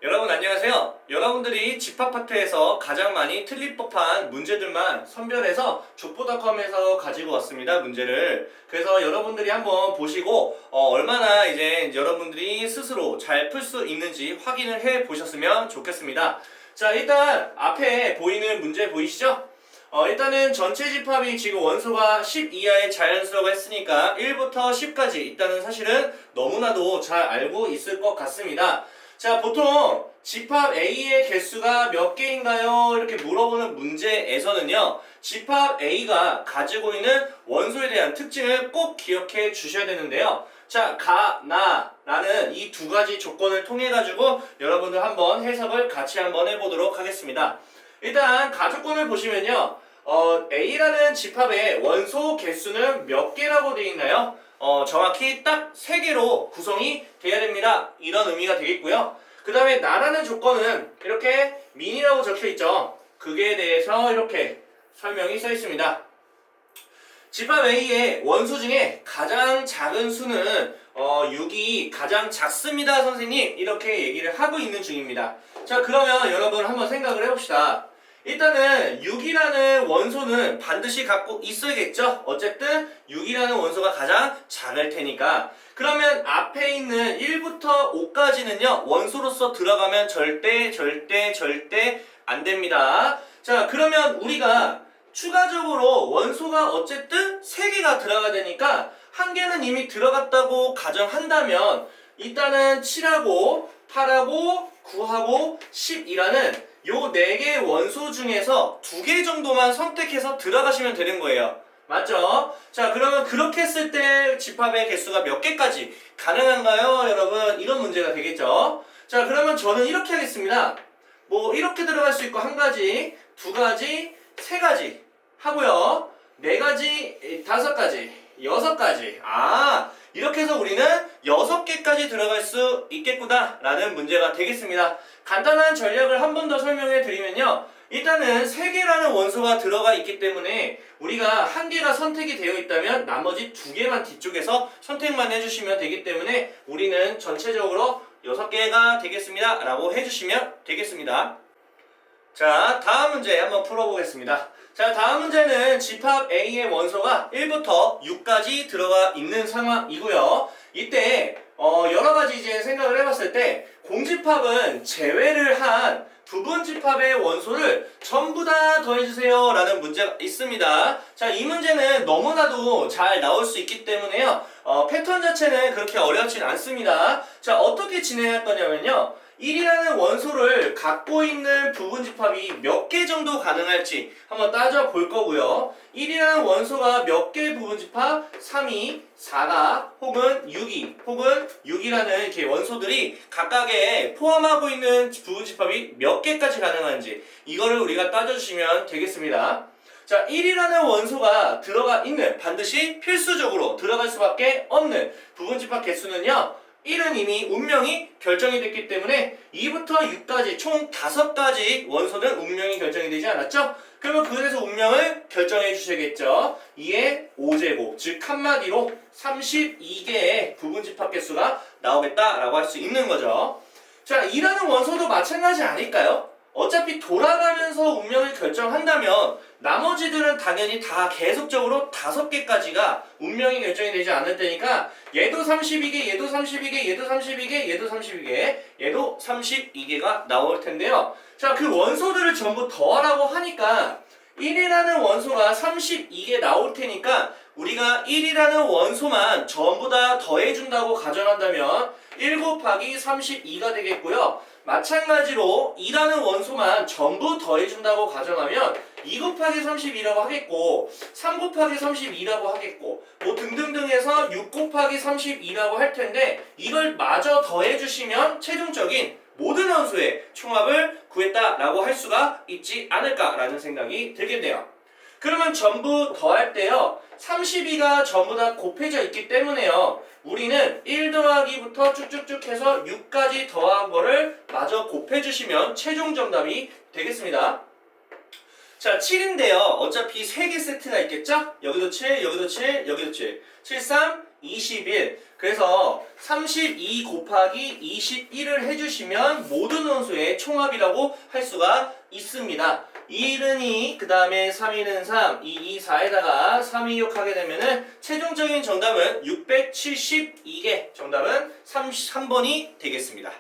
여러분 안녕하세요. 여러분들이 집합파트에서 가장 많이 틀릴 법한 문제들만 선별해서 족보닷컴에서 가지고 왔습니다. 문제를. 그래서 여러분들이 한번 보시고 얼마나 이제 여러분들이 스스로 잘 풀 수 있는지 확인을 해 보셨으면 좋겠습니다. 자, 일단 앞에 보이는 문제 보이시죠? 일단은 전체 집합이 지금 원소가 10 이하의 자연수라고 했으니까 1부터 10까지 있다는 사실은 너무나도 잘 알고 있을 것 같습니다. 자, 보통 집합 A의 개수가 몇 개인가요? 이렇게 물어보는 문제에서는요, 집합 A가 가지고 있는 원소에 대한 특징을 꼭 기억해 주셔야 되는데요. 자, 가, 나 라는 이 두 가지 조건을 통해 가지고 여러분들 한번 해석을 같이 한번 해보도록 하겠습니다. 일단 가조건을 보시면요, A라는 집합의 원소 개수는 몇 개라고 되어 있나요? 정확히 딱 3개로 구성이 돼야 됩니다. 이런 의미가 되겠고요. 그 다음에 나라는 조건은 이렇게 민이라고 적혀 있죠. 그게 대해서 이렇게 설명이 써 있습니다. 집합 A의 원소 중에 가장 작은 수는 6이 가장 작습니다, 선생님. 이렇게 얘기를 하고 있는 중입니다. 자, 그러면 여러분 한번 생각을 해봅시다. 일단은 6이라는 원소는 반드시 갖고 있어야겠죠? 어쨌든 6이라는 원소가 가장 작을 테니까. 그러면 앞에 있는 1부터 5까지는요, 원소로서 들어가면 절대 안 됩니다. 자, 그러면 우리가 추가적으로 원소가 어쨌든 3개가 들어가야 되니까 1개는 이미 들어갔다고 가정한다면 일단은 7하고 8하고 9하고 10이라는 요 4개의 원소 중에서 2개 정도만 선택해서 들어가시면 되는 거예요. 맞죠? 자, 그러면 그렇게 했을 때 집합의 개수가 몇 개까지 가능한가요? 여러분, 이런 문제가 되겠죠? 자, 그러면 저는 이렇게 하겠습니다. 뭐 이렇게 들어갈 수 있고 1가지, 2가지, 3가지 하고요. 4가지, 5가지, 6가지. 이렇게 해서 우리는 6개까지 들어갈 수 있겠구나 라는 문제가 되겠습니다. 간단한 전략을 한 번 더 설명해 드리면요, 일단은 3개라는 원소가 들어가 있기 때문에 우리가 1개가 선택이 되어 있다면 나머지 2개만 뒤쪽에서 선택만 해주시면 되기 때문에 우리는 전체적으로 6개가 되겠습니다 라고 해주시면 되겠습니다. 자, 다음 문제 한번 풀어보겠습니다. 자, 다음 문제는 집합 A의 원소가 1부터 6까지 들어가 있는 상황이고요. 이때 여러가지 이제 생각을 해봤을 때 공집합은 제외를 한 부분 집합의 원소를 전부 다 더해주세요 라는 문제가 있습니다. 자, 이 문제는 너무나도 잘 나올 수 있기 때문에요, 패턴 자체는 그렇게 어렵진 않습니다. 자, 어떻게 진행할 거냐면요, 1이라는 원소를 갖고 있는 부분 집합이 몇 개 정도 가능할지 한번 따져볼 거고요. 1이라는 원소가 몇 개의 부분 집합? 3이, 4가, 혹은 6이, 혹은 6이라는 이렇게 원소들이 각각에 포함하고 있는 부분 집합이 몇 개까지 가능한지 이거를 우리가 따져주시면 되겠습니다. 자, 1이라는 원소가 들어가 있는, 반드시 필수적으로 들어갈 수밖에 없는 부분 집합 개수는요, 1은 이미 운명이 결정이 됐기 때문에 2부터 6까지 총 5가지 원소는 운명이 결정이 되지 않았죠? 그러면 그래서 운명을 결정해 주셔야겠죠? 2의 5제곱, 즉 한마디로 32개의 부분 집합 개수가 나오겠다라고 할 수 있는 거죠. 자, 2라는 원소도 마찬가지 아닐까요? 어차피 돌아가면서 운명을 결정한다면 나머지들은 당연히 다 계속적으로 5개까지가 운명이 결정이 되지 않을 테니까 얘도 32개, 얘도 32개, 얘도 32개, 얘도 32개, 얘도 32개가 나올 텐데요. 자, 그 원소들을 전부 더하라고 하니까 1이라는 원소가 32개 나올 테니까 우리가 1이라는 원소만 전부 다 더해준다고 가정한다면 1 곱하기 32가 되겠고요. 마찬가지로 2라는 원소만 전부 더해준다고 가정하면 2 곱하기 32라고 하겠고 3 곱하기 32라고 하겠고 뭐 등등등 해서 6 곱하기 32라고 할 텐데 이걸 마저 더해주시면 최종적인 모든 원소의 총합을 구했다라고 할 수가 있지 않을까라는 생각이 들겠네요. 그러면 전부 더할 때요, 32가 전부 다 곱해져 있기 때문에요, 우리는 1 더하기부터 쭉쭉쭉 해서 6까지 더한 거를 마저 곱해주시면 최종 정답이 되겠습니다. 자, 7인데요. 어차피 3개 세트가 있겠죠? 여기도 7, 여기도 7, 여기도 7. 7, 3, 21. 그래서 32 곱하기 21을 해주시면 모든 원소의 총합이라고 할 수가 있습니다. 2는 2, 그 다음에 3는 3, 2, 2, 4에다가 3, 2, 6 하게 되면은 최종적인 정답은 672개, 정답은 33번이 되겠습니다.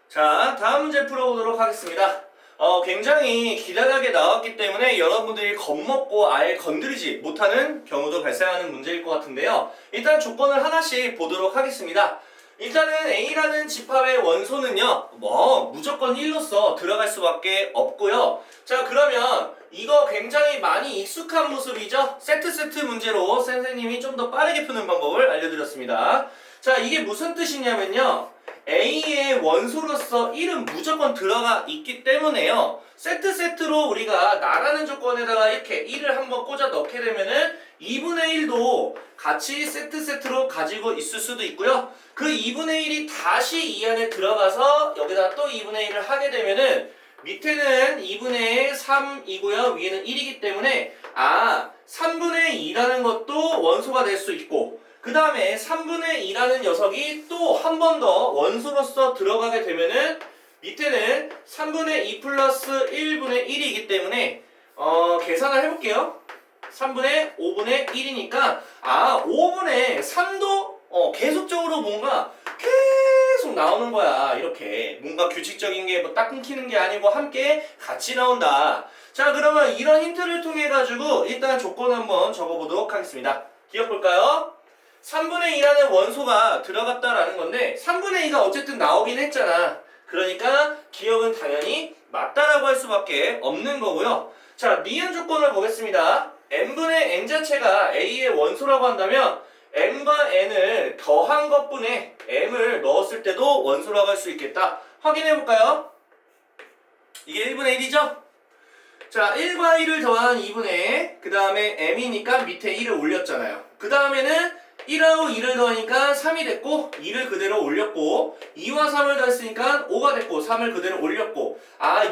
자, 다음 문제 풀어보도록 하겠습니다. 굉장히 기다랗게 나왔기 때문에 여러분들이 겁먹고 아예 건드리지 못하는 경우도 발생하는 문제일 것 같은데요. 일단 조건을 하나씩 보도록 하겠습니다. 일단은 A라는 집합의 원소는요, 무조건 1로서 들어갈 수밖에 없고요. 자, 그러면 이거 굉장히 많이 익숙한 모습이죠? 세트 문제로 선생님이 좀 더 빠르게 푸는 방법을 알려드렸습니다. 자, 이게 무슨 뜻이냐면요. A의 원소로서 1은 무조건 들어가 있기 때문에요. 세트로 우리가 나라는 조건에다가 이렇게 1을 한번 꽂아 넣게 되면은 2분의 1도 같이 세트로 가지고 있을 수도 있고요. 그 2분의 1이 다시 이 안에 들어가서 여기다 또 2분의 1을 하게 되면은 밑에는 2분의 3이고요. 위에는 1이기 때문에 3분의 2라는 것도 원소가 될 수 있고 그 다음에 3분의 2라는 녀석이 또 한 번 더 원소로서 들어가게 되면은 밑에는 3분의 2 플러스 1분의 1이기 때문에 계산을 해볼게요. 3분의 5분의 1이니까 5분의 3도 계속적으로 뭔가 계속 나오는 거야. 이렇게 뭔가 규칙적인 게 뭐 딱 끊기는 게 아니고 함께 같이 나온다. 자, 그러면 이런 힌트를 통해 가지고 일단 조건 한번 적어보도록 하겠습니다. 기억 볼까요? 3분의 2라는 원소가 들어갔다라는 건데 3분의 2가 어쨌든 나오긴 했잖아. 그러니까 기억은 당연히 맞다라고 할 수밖에 없는 거고요. 자, 니은 조건을 보겠습니다. n분의 n 자체가 A의 원소라고 한다면 m과 n을 더한 것분에 m을 넣었을 때도 원소라고 할 수 있겠다. 확인해 볼까요? 이게 1분의 1이죠? 자, 1과 1을 더한 2분의 그 다음에 m이니까 밑에 1을 올렸잖아요. 그 다음에는 1하고 2를 더하니까 3이 됐고 2를 그대로 올렸고 2와 3을 더했으니까 5가 됐고 3을 그대로 올렸고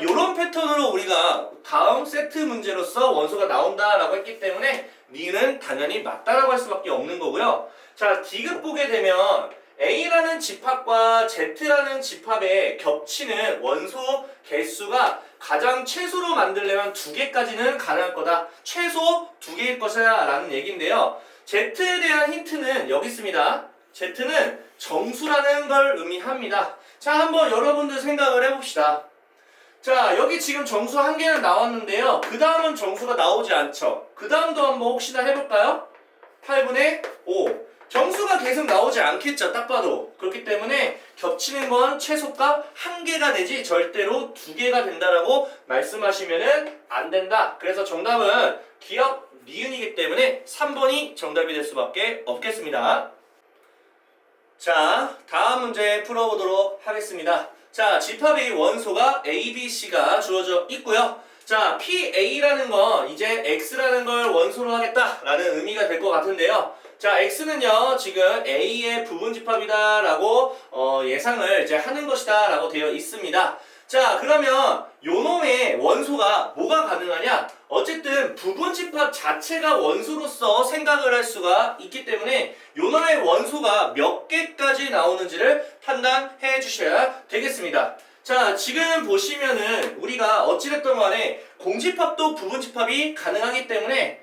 요런 패턴으로 우리가 다음 세트 문제로서 원소가 나온다라고 했기 때문에 니는 당연히 맞다라고 할 수밖에 없는 거고요. 자, 디귿 보게 되면 A라는 집합과 Z라는 집합에 겹치는 원소 개수가 가장 최소로 만들려면 2개까지는 가능할 거다. 최소 2개일 것이야 라는 얘기인데요. Z에 대한 힌트는 여기 있습니다. Z는 정수라는 걸 의미합니다. 자, 한번 여러분들 생각을 해봅시다. 자, 여기 지금 정수 한 개는 나왔는데요. 그 다음은 정수가 나오지 않죠. 그 다음도 한번 혹시나 해볼까요? 8분의 5. 정수가 계속 나오지 않겠죠. 딱 봐도. 그렇기 때문에 겹치는 건 최소값 1개가 되지 절대로 2개가 된다라고 말씀하시면은 안 된다. 그래서 정답은 기억 니은이기 때문에 3번이 정답이 될 수밖에 없겠습니다. 자, 다음 문제 풀어보도록 하겠습니다. 자, 집합의 원소가 A, B, C가 주어져 있고요. 자, PA라는 건 이제 X라는 걸 원소로 하겠다라는 의미가 될 것 같은데요. 자, X는요, 지금 A의 부분집합이다 라고 예상을 이제 하는 것이다 라고 되어 있습니다. 자, 그러면 요놈의 원소가 뭐가 가능하냐? 어쨌든 부분집합 자체가 원소로서 생각을 할 수가 있기 때문에 요놈의 원소가 몇 개까지 나오는지를 판단해 주셔야 되겠습니다. 자, 지금 보시면은 우리가 어찌됐든 간에 공집합도 부분집합이 가능하기 때문에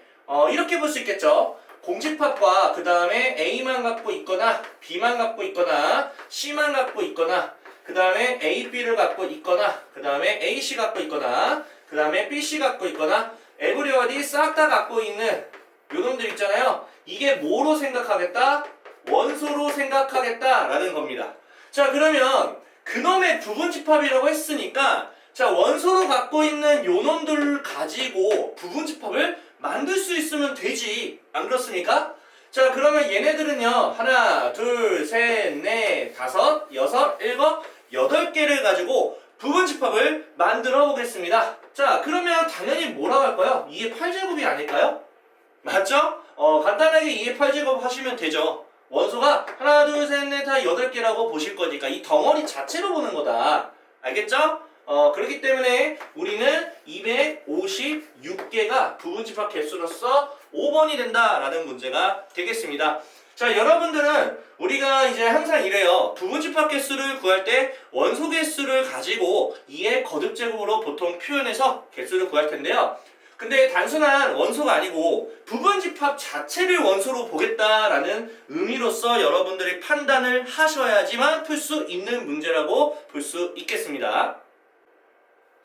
이렇게 볼 수 있겠죠. 공집합과 그 다음에 A만 갖고 있거나 B만 갖고 있거나 C만 갖고 있거나 그 다음에 A, B를 갖고 있거나 그 다음에 A, C 갖고 있거나 그 다음에 B, C 갖고 있거나 에브리바디 싹 다 갖고 있는 요놈들 있잖아요. 이게 뭐로 생각하겠다? 원소로 생각하겠다 라는 겁니다. 자, 그러면 그놈의 부분집합이라고 했으니까 자, 원소로 갖고 있는 요놈들을 가지고 부분집합을 만들 수 있으면 되지. 안 그렇습니까? 자, 그러면 얘네들은요. 하나, 둘, 셋, 넷, 다섯, 여섯, 일곱, 8개를 가지고 부분집합을 만들어 보겠습니다. 자, 그러면 당연히 뭐라고 할까요? 2의 8제곱이 아닐까요? 맞죠? 간단하게 2의 8제곱 하시면 되죠. 원소가 하나, 둘, 셋, 넷, 다 8개라고 보실 거니까 이 덩어리 자체로 보는 거다. 알겠죠? 그렇기 때문에 우리는 256개가 부분집합 개수로서 5번이 된다라는 문제가 되겠습니다. 자, 자, 여러분들은 우리가 이제 항상 이래요. 부분집합 개수를 구할 때 원소 개수를 가지고 2의 거듭제곱으로 보통 표현해서 개수를 구할 텐데요. 근데 단순한 원소가 아니고 부분집합 자체를 원소로 보겠다라는 의미로서 여러분들이 판단을 하셔야지만 풀 수 있는 문제라고 볼 수 있겠습니다.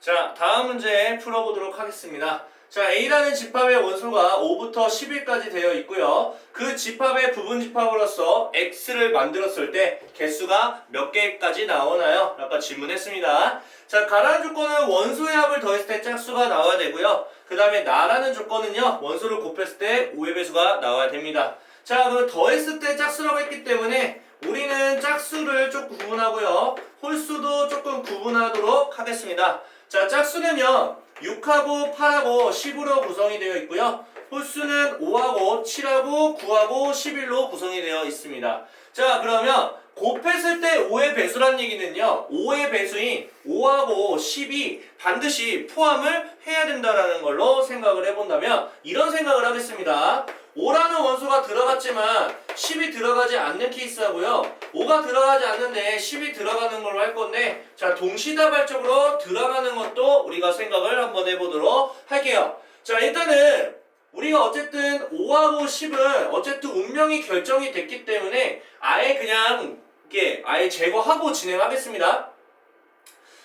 자, 다음 문제 풀어보도록 하겠습니다. 자, A라는 집합의 원소가 5부터 10일까지 되어 있고요. 그 집합의 부분집합으로서 X를 만들었을 때 개수가 몇 개까지 나오나요? 아까 질문했습니다. 자, 가라는 조건은 원소의 합을 더했을 때 짝수가 나와야 되고요. 그 다음에 나라는 조건은요, 원소를 곱했을 때 5의 배수가 나와야 됩니다. 자, 그럼 더했을 때 짝수라고 했기 때문에 우리는 짝수를 조금 구분하고요. 홀수도 조금 구분하도록 하겠습니다. 자, 짝수는요 6하고 8하고 10으로 구성이 되어 있고요. 홀수는 5하고 7하고 9하고 11로 구성이 되어 있습니다. 자, 그러면 곱했을 때 5의 배수란 얘기는요, 5의 배수인 5하고 10이 반드시 포함을 해야 된다는 걸로 생각을 해본다면 이런 생각을 하겠습니다. 5라는 원소가 들어갔지만 10이 들어가지 않는 케이스하고요. 5가 들어가지 않는데 10이 들어가는 걸로 할 건데, 자, 동시다발적으로 들어가는 것도 우리가 생각을 한번 해보도록 할게요. 자, 일단은 우리가 어쨌든 5하고 10은 어쨌든 운명이 결정이 됐기 때문에 아예 그냥 이렇게 아예 제거하고 진행하겠습니다.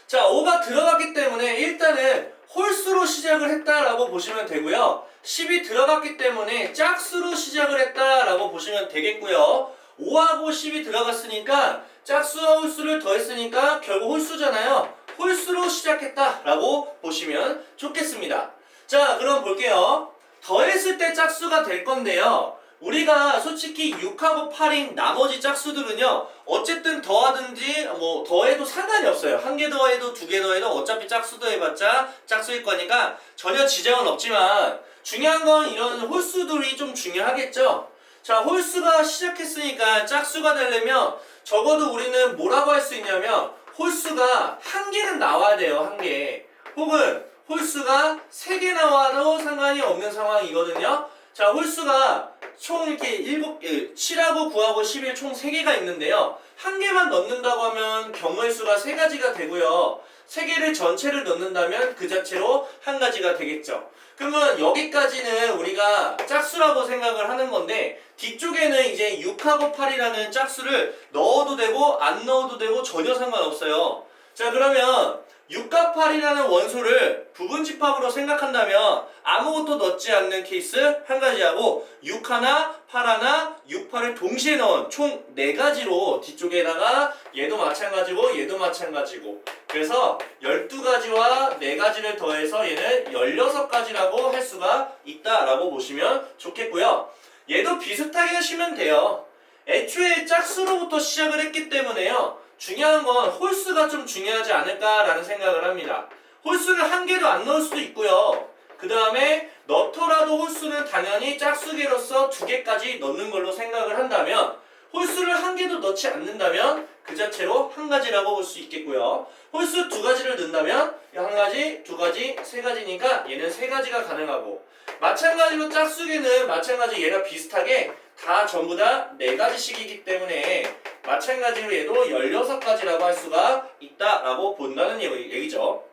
자, 5가 들어갔기 때문에 일단은 홀수로 시작을 했다라고 보시면 되고요. 10이 들어갔기 때문에 짝수로 시작을 했다라고 보시면 되겠고요. 5하고 10이 들어갔으니까 짝수와 홀수를 더했으니까 결국 홀수잖아요. 홀수로 시작했다라고 보시면 좋겠습니다. 자, 그럼 볼게요. 더했을 때 짝수가 될 건데요. 우리가 솔직히 6하고 8인 나머지 짝수들은요, 어쨌든 더하든지 뭐 더해도 상관이 없어요. 한 개 더해도 두 개 더해도 어차피 짝수 더해봤자 짝수일 거니까 전혀 지장은 없지만 중요한 건 이런 홀수들이 좀 중요하겠죠. 자, 홀수가 시작했으니까 짝수가 되려면 적어도 우리는 뭐라고 할 수 있냐면 홀수가 한 개는 나와야 돼요. 한 개. 혹은 홀수가 3개 나와도 상관이 없는 상황이거든요. 자, 홀수가 총 이렇게 7하고 9하고 11 총 3개가 있는데요. 한 개만 넣는다고 하면 경우의 수가 3가지가 되고요. 3개를 전체를 넣는다면 그 자체로 한 가지가 되겠죠. 그러면 여기까지는 우리가 짝수라고 생각을 하는 건데, 뒤쪽에는 이제 6하고 8이라는 짝수를 넣어도 되고 안 넣어도 되고 전혀 상관없어요. 자, 그러면 6과 8이라는 원소를 부분집합으로 생각한다면 아무것도 넣지 않는 케이스 한 가지하고 6 하나, 8 하나, 6, 8을 동시에 넣은 총 4가지로 뒤쪽에다가 얘도 마찬가지고 얘도 마찬가지고, 그래서 12가지와 4가지를 더해서 얘는 16가지라고 할 수가 있다라고 보시면 좋겠고요. 얘도 비슷하게 하시면 돼요. 애초에 짝수로부터 시작을 했기 때문에요. 중요한 건 홀수가 좀 중요하지 않을까라는 생각을 합니다. 홀수는 한 개도 안 넣을 수도 있고요. 그 다음에 넣더라도 홀수는 당연히 짝수개로서 2개까지 넣는 걸로 생각을 한다면, 홀수를 한 개도 넣지 않는다면 그 자체로 한 가지라고 볼 수 있겠고요. 홀수 2가지를 넣는다면 한 가지, 2가지, 3가지니까 얘는 3가지가 가능하고, 마찬가지로 짝수개는 마찬가지 얘랑 비슷하게 다 전부 다 4가지씩이기 때문에 마찬가지로 얘도 16가지라고 할 수가 있다라고 본다는 얘기죠.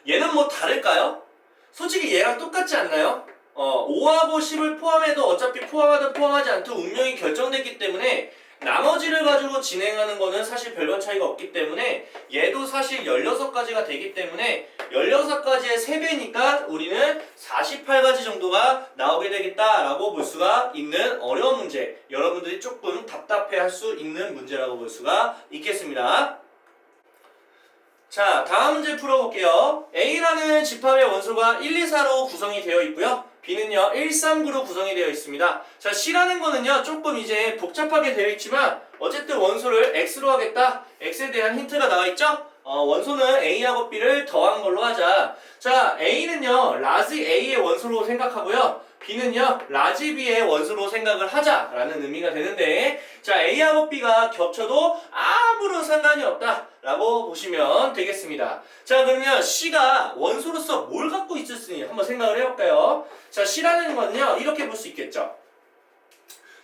얘는 뭐 다를까요? 솔직히 얘랑 똑같지 않나요? 5하고 10을 포함해도 어차피 포함하든 포함하지 않든 운명이 결정됐기 때문에 나머지를 가지고 진행하는 거는 사실 별반 차이가 없기 때문에 얘도 사실 16가지가 되기 때문에 16가지의 3배니까 우리는 48가지 정도가 나오게 되겠다라고 볼 수가 있는 어려운 문제, 여러분들이 조금 답답해 할 수 있는 문제라고 볼 수가 있겠습니다. 자, 다음 문제 풀어볼게요. A라는 집합의 원소가 1, 2, 4로 구성이 되어 있고요. B는요 1, 3, 9로 구성이 되어 있습니다. 자, C라는 거는요 조금 이제 복잡하게 되어 있지만 어쨌든 원소를 X로 하겠다. X에 대한 힌트가 나와 있죠? 원소는 A하고 B를 더한 걸로 하자. 자, A는요 라지 A의 원소로 생각하고요. B는요 라지 B의 원소로 생각을 하자라는 의미가 되는데, 자, A하고 B가 겹쳐도 아무런 상관이 없다라고 보시면 되겠습니다. 자, 그러면 C가 원소로서 뭘 갖고 있었으니 한번 생각을 해볼까요? 자, C라는 건요 이렇게 볼 수 있겠죠.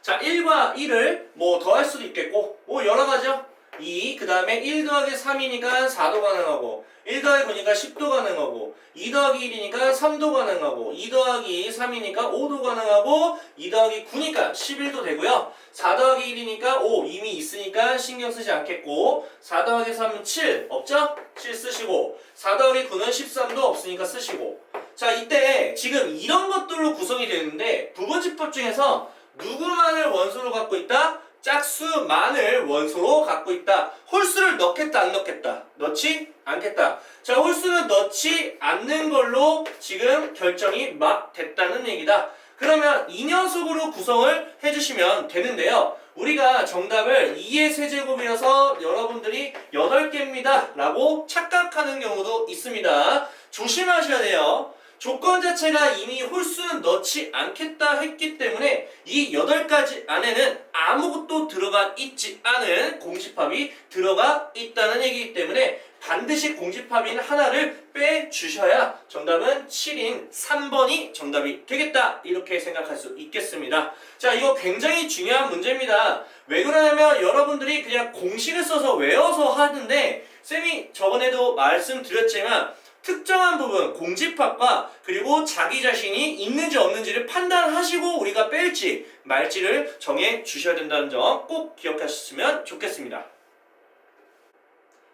자, 1과 1을 뭐 더할 수도 있겠고 뭐 여러 가지요. 2, 그 다음에 1 더하기 3이니까 4도 가능하고 1 더하기 9니까 10도 가능하고 2 더하기 1이니까 3도 가능하고 2 더하기 3이니까 5도 가능하고 2 더하기 9니까 11도 되고요. 4 더하기 1이니까 5 이미 있으니까 신경 쓰지 않겠고 4 더하기 3은 7 없죠? 7 쓰시고 4 더하기 9는 13도 없으니까 쓰시고 자 이때 지금 이런 것들로 구성이 되는데 부분집합 중에서 누구만을 원소로 갖고 있다? 짝수만을 원소로 갖고 있다. 홀수를 넣겠다 안 넣겠다? 넣지 않겠다. 자 홀수는 넣지 않는 걸로 지금 결정이 막 됐다는 얘기다. 그러면 이 녀석으로 구성을 해주시면 되는데요. 우리가 정답을 2의 세제곱이어서 여러분들이 8개입니다 라고 착각하는 경우도 있습니다. 조심하셔야 돼요. 조건 자체가 이미 홀수는 넣지 않겠다 했기 때문에 이 8가지 안에는 아무것도 들어가 있지 않은 공집합이 들어가 있다는 얘기이기 때문에 반드시 공집합인 하나를 빼주셔야 정답은 7인 3번이 정답이 되겠다 이렇게 생각할 수 있겠습니다. 자 이거 굉장히 중요한 문제입니다. 왜 그러냐면 여러분들이 그냥 공식을 써서 외워서 하는데 쌤이 저번에도 말씀드렸지만 특정한 부분, 공집합과 그리고 자기 자신이 있는지 없는지를 판단하시고 우리가 뺄지 말지를 정해 주셔야 된다는 점 꼭 기억하셨으면 좋겠습니다.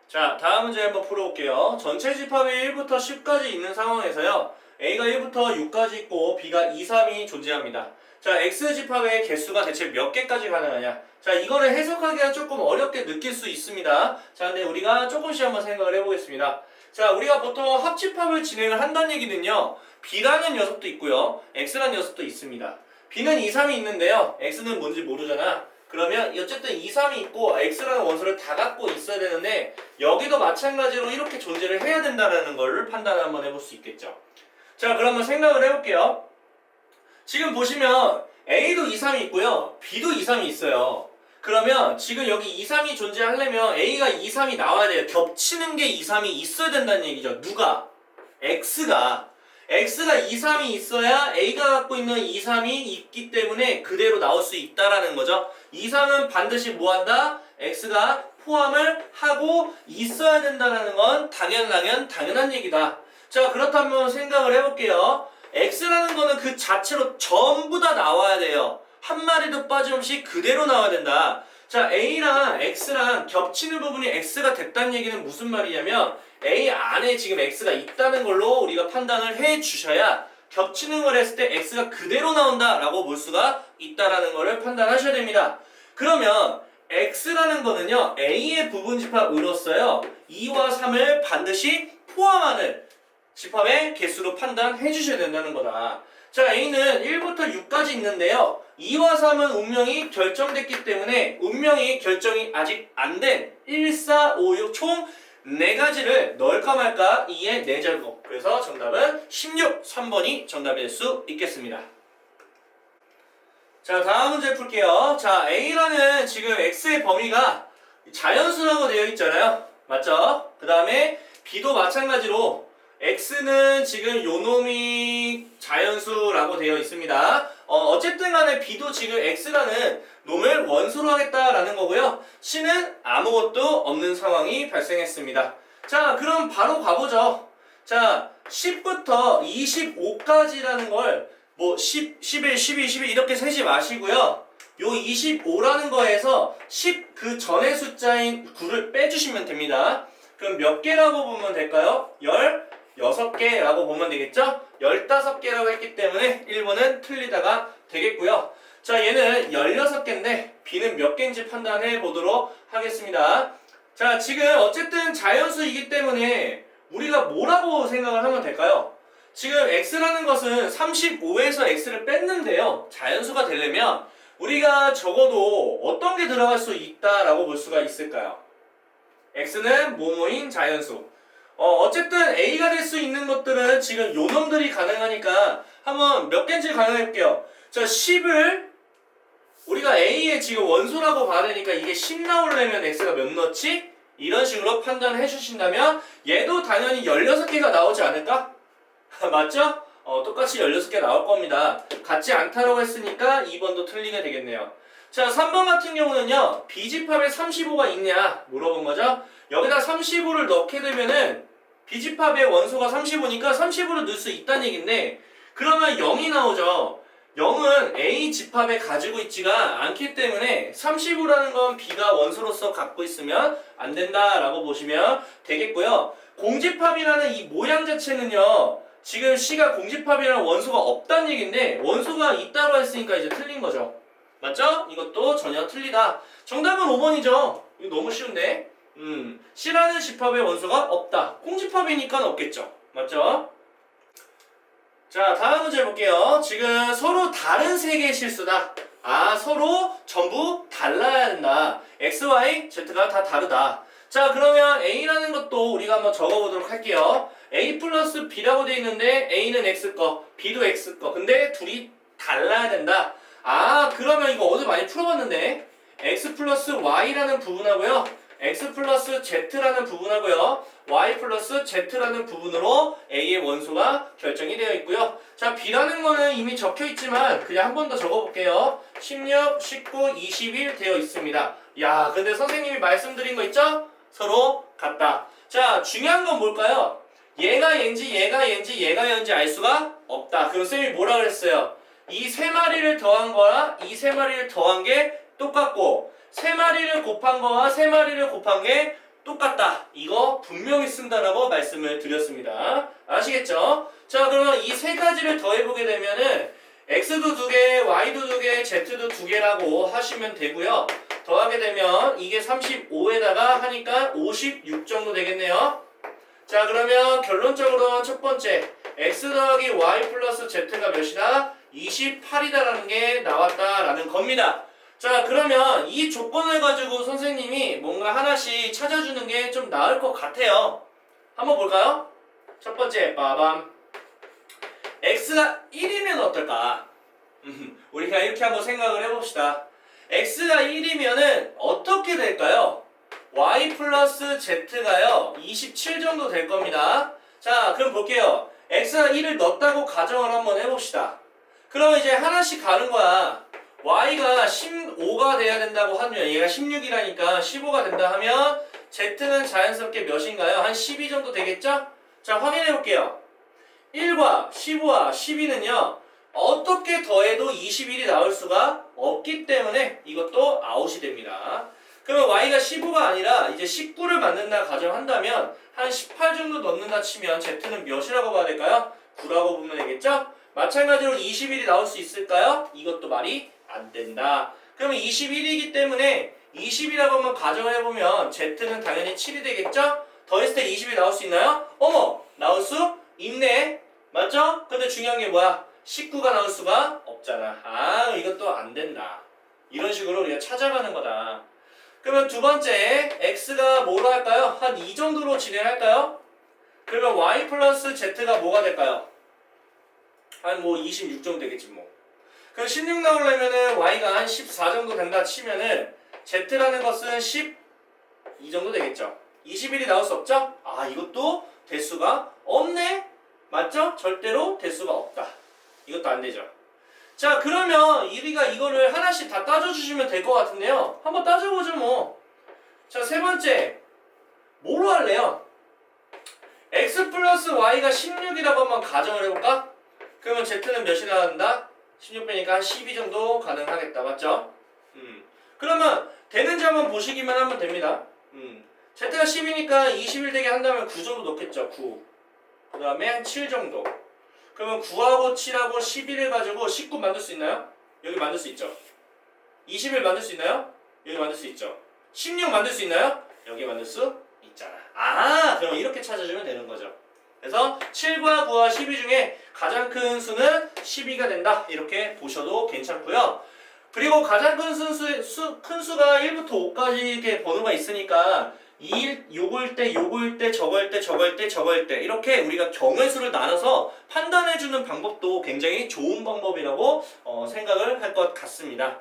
자, 다음 문제 한번 풀어볼게요. 전체 집합이 1부터 10까지 있는 상황에서요. A가 1부터 6까지 있고 B가 2, 3이 존재합니다. 자, X 집합의 개수가 대체 몇 개까지 가능하냐? 자, 이거를 해석하기가 조금 어렵게 느낄 수 있습니다. 자, 근데 우리가 조금씩 한번 생각을 해보겠습니다. 자, 우리가 보통 합집합을 진행을 한다는 얘기는요. B라는 녀석도 있고요. X라는 녀석도 있습니다. B는 2, 3이 있는데요. X는 뭔지 모르잖아. 그러면 어쨌든 2, 3이 있고 X라는 원소를 다 갖고 있어야 되는데 여기도 마찬가지로 이렇게 존재를 해야 된다는 걸 판단을 한번 해볼 수 있겠죠. 자, 그러면 생각을 해볼게요. 지금 보시면 A도 2, 3이 있고요. B도 2, 3이 있어요. 그러면 지금 여기 2, 3이 존재하려면 A가 2, 3이 나와야 돼요. 겹치는 게 2, 3이 있어야 된다는 얘기죠. 누가? X가 2, 3이 있어야 A가 갖고 있는 2, 3이 있기 때문에 그대로 나올 수 있다라는 거죠. 2, 3은 반드시 뭐한다? X가 포함을 하고 있어야 된다는 건 당연한 얘기다. 자, 그렇다면 생각을 해볼게요. X라는 거는 그 자체로 전부 다 나와야 돼요. 한 마리도 빠짐없이 그대로 나와야 된다. 자, A랑 X랑 겹치는 부분이 X가 됐다는 얘기는 무슨 말이냐면 A 안에 지금 X가 있다는 걸로 우리가 판단을 해 주셔야 겹치는 걸 했을 때 X가 그대로 나온다라고 볼 수가 있다라는 거를 판단하셔야 됩니다. 그러면 X라는 거는요, A의 부분집합으로서요, 2와 3을 반드시 포함하는 집합의 개수로 판단해 주셔야 된다는 거다. 자, A는 1부터 6까지 있는데요. 2와 3은 운명이 결정됐기 때문에 운명이 결정이 아직 안 된 1, 4, 5, 6 총 4가지를 넣을까 말까 2의 4제곱. 그래서 정답은 16, 3번이 정답이 될 수 있겠습니다. 자, 다음 문제 풀게요. 자, A라는 지금 X의 범위가 자연수라고 되어 있잖아요. 맞죠? 그 다음에 B도 마찬가지로 X는 지금 요놈이 자연수라고 되어 있습니다. 어쨌든 간에 B도 지금 X라는 놈을 원소로 하겠다라는 거고요. C는 아무것도 없는 상황이 발생했습니다. 자, 그럼 바로 가보죠. 자, 10부터 25까지라는 걸 뭐 10, 11, 12, 12 이렇게 세지 마시고요. 요 25라는 거에서 10 그 전의 숫자인 9를 빼주시면 됩니다. 그럼 몇 개라고 보면 될까요? 16개라고 보면 되겠죠? 15개라고 했기 때문에 1번은 틀리다가 되겠고요. 자, 얘는 16개인데 B는 몇 개인지 판단해 보도록 하겠습니다. 자, 지금 어쨌든 자연수이기 때문에 우리가 뭐라고 생각을 하면 될까요? 지금 X라는 것은 35에서 X를 뺐는데요. 자연수가 되려면 우리가 적어도 어떤 게 들어갈 수 있다라고 볼 수가 있을까요? X는 뭐뭐인 자연수. 어쨌든 A가 될 수 있는 것들은 지금 요놈들이 가능하니까 한번 몇 개인지 가능해 볼게요. 자, 10을 우리가 A의 지금 원소라고 봐야 되니까 이게 10 나오려면 X가 몇 넣지? 이런 식으로 판단해 주신다면 얘도 당연히 16개가 나오지 않을까? 맞죠? 똑같이 16개 나올 겁니다. 같지 않다라고 했으니까 2번도 틀리게 되겠네요. 자, 3번 같은 경우는요. B집합에 35가 있냐 물어본 거죠. 여기다 35를 넣게 되면은 B집합의 원소가 35니까 35를 넣을 수 있다는 얘기인데 그러면 0이 나오죠. 0은 A 집합에 가지고 있지가 않기 때문에 35라는 건 B가 원소로서 갖고 있으면 안 된다라고 보시면 되겠고요. 공집합이라는 이 모양 자체는요. 지금 C가 공집합이라는 원소가 없다는 얘기인데 원소가 있다고 했으니까 이제 틀린 거죠. 맞죠? 이것도 전혀 틀리다. 정답은 5번이죠. 이거 너무 쉬운데. C라는 집합의 원소가 없다. 공집합이니까 없겠죠. 맞죠? 자, 다음 문제 볼게요. 지금 서로 다른 세 개의 실수다. 아, 서로 전부 달라야 된다. X, Y, Z가 다 다르다. 자, 그러면 A라는 것도 우리가 한번 적어보도록 할게요. A 플러스 B라고 되어 있는데 A는 X 거, B도 X 거. 근데 둘이 달라야 된다. 아, 그러면 이거 어제 많이 풀어봤는데 X 플러스 Y라는 부분하고요. X 플러스 Z라는 부분하고요. Y 플러스 Z라는 부분으로 A의 원소가 결정이 되어 있고요. 자, B라는 거는 이미 적혀 있지만 그냥 한 번 더 적어볼게요. 16, 19, 21 되어 있습니다. 야, 근데 선생님이 말씀드린 거 있죠? 서로 같다. 자, 중요한 건 뭘까요? 얘가 얘인지 얘가 얘인지 얘가 얘인지 알 수가 없다. 그럼 쌤이 뭐라 그랬어요? 이 세 마리를 더한 거와 이 세 마리를 더한 게 똑같고 세 마리를 곱한 거와 세 마리를 곱한 게 똑같다. 이거 분명히 쓴다라고 말씀을 드렸습니다. 아시겠죠? 자, 그러면 이 세 가지를 더해보게 되면은 X도 두 개, Y도 두 개, Z도 두 개라고 하시면 되고요. 더하게 되면 이게 35에다가 하니까 56 정도 되겠네요. 자, 그러면 결론적으로는 첫 번째 X 더하기 Y 플러스 Z가 몇이다? 28이다라는 게 나왔다라는 겁니다. 자, 그러면 이 조건을 가지고 선생님이 뭔가 하나씩 찾아주는 게 좀 나을 것 같아요. 한번 볼까요? 첫 번째, 빠밤. X가 1이면 어떨까? 우리가 이렇게 한번 생각을 해봅시다. X가 1이면은 어떻게 될까요? Y 플러스 Z가요, 27 정도 될 겁니다. 자, 그럼 볼게요. X가 1을 넣었다고 가정을 한번 해봅시다. 그러면 이제 하나씩 가는 거야. Y가 15가 돼야 된다고 하면 얘가 16이라니까 15가 된다 하면 Z는 자연스럽게 몇인가요? 한 12 정도 되겠죠? 자, 확인해 볼게요. 1과 15와 12는요 어떻게 더해도 21이 나올 수가 없기 때문에 이것도 아웃이 됩니다. 그러면 Y가 15가 아니라 이제 19를 만든다 가정한다면 한 18 정도 넣는다 치면 Z는 몇이라고 봐야 될까요? 9라고 보면 되겠죠? 마찬가지로 21이 나올 수 있을까요? 이것도 말이 안 된다. 그러면 21이기 때문에 20이라고 한번 가정을 해보면 Z는 당연히 7이 되겠죠? 더했을 때 20이 나올 수 있나요? 어머! 나올 수 있네. 맞죠? 근데 중요한 게 뭐야? 19가 나올 수가 없잖아. 아, 이것도 안 된다. 이런 식으로 우리가 찾아가는 거다. 그러면 두 번째 X가 뭐로 할까요? 한 이 정도로 진행할까요? 그러면 Y 플러스 Z가 뭐가 될까요? 한 뭐 26 정도 되겠지 뭐. 그럼 16 나오려면은 Y가 한 14 정도 된다 치면은 Z라는 것은 12 정도 되겠죠. 21이 나올 수 없죠? 아, 이것도 대수가 없네? 맞죠? 절대로 대수가 없다. 이것도 안 되죠. 자, 그러면 우리가 이거를 하나씩 다 따져주시면 될 것 같은데요. 한번 따져보죠 뭐. 자, 세 번째 뭐로 할래요? X 플러스 Y가 16이라고 한번 가정을 해볼까? 그러면 Z는 몇이 나온다? 16 빼니까 한 12 정도 가능하겠다. 맞죠? 그러면 되는지 한번 보시기만 하면 됩니다. Z가 10이니까 21 되게 한다면 9 정도 넣겠죠. 9. 그 다음에 한 7 정도. 그러면 9하고 7하고 11을 가지고 19 만들 수 있나요? 여기 만들 수 있죠. 21 만들 수 있나요? 여기 만들 수 있죠. 16 만들 수 있나요? 여기 만들 수 있잖아. 아, 그럼 이렇게 찾아주면 되는 거죠. 그래서 7과 9와 12 중에 가장 큰 수는 12가 된다. 이렇게 보셔도 괜찮고요. 그리고 가장 큰 수가 1부터 5까지 이렇게 번호가 있으니까 요거일 때, 요거일 때, 저거일 때, 저거일 때, 저거일 때 이렇게 우리가 경우의 수를 나눠서 판단해주는 방법도 굉장히 좋은 방법이라고 생각을 할 것 같습니다.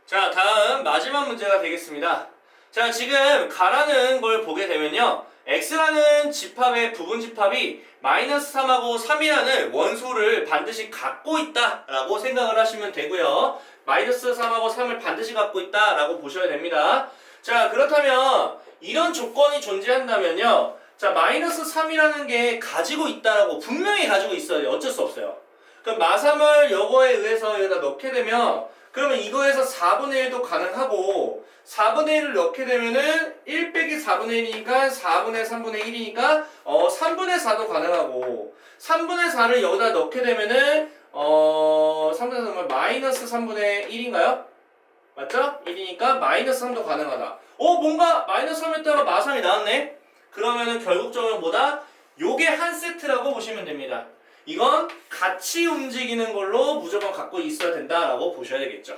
자, 다음 마지막 문제가 되겠습니다. 자, 지금 가라는 걸 보게 되면요. X라는 집합의 부분 집합이 마이너스 3하고 3이라는 원소를 반드시 갖고 있다라고 생각을 하시면 되고요. 마이너스 3하고 3을 반드시 갖고 있다라고 보셔야 됩니다. 자, 그렇다면 이런 조건이 존재한다면요. 자, 마이너스 3이라는 게 가지고 있다라고 분명히 가지고 있어야 돼요. 어쩔 수 없어요. 그럼 마삼을 요거에 의해서 여기다 넣게 되면 그러면 이거에서 4분의 1도 가능하고 4분의 1을 넣게 되면은 1 빼기 4분의 1이니까 4분의 3분의 1이니까 3분의 4도 가능하고 3분의 4를 여기다 넣게 되면은 3분의 4는 마이너스 3분의 1인가요? 맞죠? 1이니까 마이너스 3도 가능하다. 뭔가 마이너스 3에다가 마삼이 나왔네? 그러면은 결국적으로 뭐다? 요게 한 세트라고 보시면 됩니다. 이건 같이 움직이는 걸로 무조건 갖고 있어야 된다라고 보셔야 되겠죠.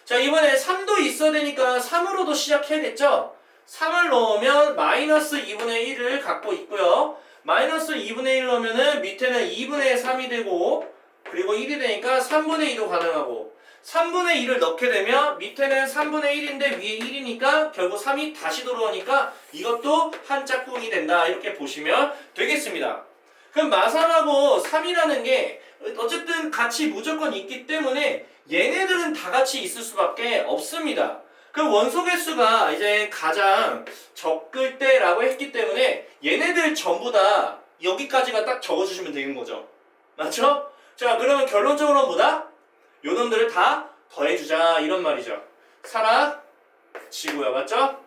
자, 이번에 3도 있어야 되니까 3으로도 시작해야겠죠? 3을 넣으면 마이너스 2분의 1을 갖고 있고요. 마이너스 2분의 1 넣으면은 밑에는 2분의 3이 되고 그리고 1이 되니까 3분의 2도 가능하고 3분의 2를 넣게 되면 밑에는 3분의 1인데 위에 1이니까 결국 3이 다시 들어오니까 이것도 한 짝꿍이 된다 이렇게 보시면 되겠습니다. 그럼 마삼하고 3이라는 게 어쨌든 같이 무조건 있기 때문에 얘네들은 다 같이 있을 수밖에 없습니다. 그럼 원소 개수가 이제 가장 적을 때라고 했기 때문에 얘네들 전부 다 여기까지가 딱 적어주시면 되는 거죠. 맞죠? 자, 그러면 결론적으로 뭐다? 요놈들을 다 더해주자 이런 말이죠. 사라지고요. 맞죠?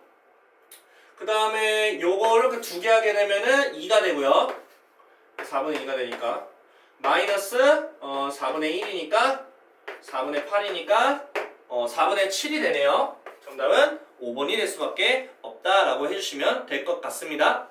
그 다음에 요거를 두 개 하게 되면은 2가 되고요. 4분의 2가 되니까 마이너스 4분의 1이니까 4분의 8이니까 4분의 7이 되네요. 정답은 5번이 될 수밖에 없다라고 해주시면 될 것 같습니다.